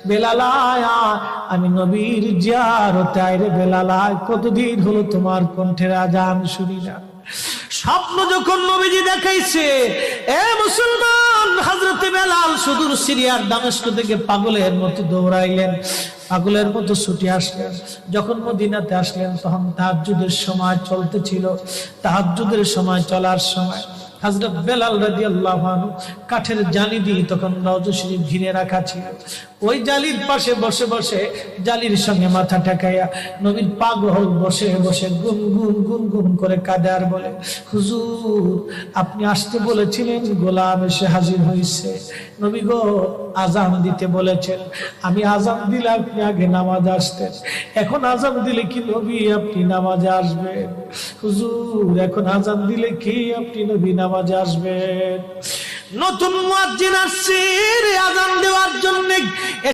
বেলাল আয়া, আমি নবীর জিয়ারতে আইরে বেলাল আয়, কতদিন হলো তোমার কণ্ঠের আজান শুনি না। স্বপ্ন যখন নবীজি দেখাইছে, এ মুসলমান, হযরতে বেলাল সুদূর সিরিয়ার দামেস্ক থেকে পাগলের মতো দৌড়াইলেন, পাগলের মতো ছুটে আসলেন। যখন মদিনাতে আসলেন তখন তাহাজ্জুদের সময় চলতেছিল। তাহাজ্জুদের সময় চলার সময় হযরত বেলাল রাদিয়াল্লাহু আনহু কাঠের জালি দিয়ে তখন রওজা শরীফ ঘিরে রাখা ছিল। ওই জালির পাশে বসে বসে জালির সঙ্গে মাথা ঠেকাইয়া নবীর পাগল বসে বসে গুনগুন গুনগুন করে কাঁদে আর বলে, হুজুর আপনি আসতে বলেছিলেন, গোলাম এসে হাজির হয়েছে। নবী গো, আজান দিতে বলেছেন, আমি আজান দিলে আপনি আগে নামাজ আসতেন, এখন আজান দিলে কি নবী আপনি নামাজে আসবেন? হুজুর এখন আজান দিলে কি আপনি নবী নামাজে আসবেন? নতুন মুয়াজ্জিন আসছে আজান দেওয়ার জন্য।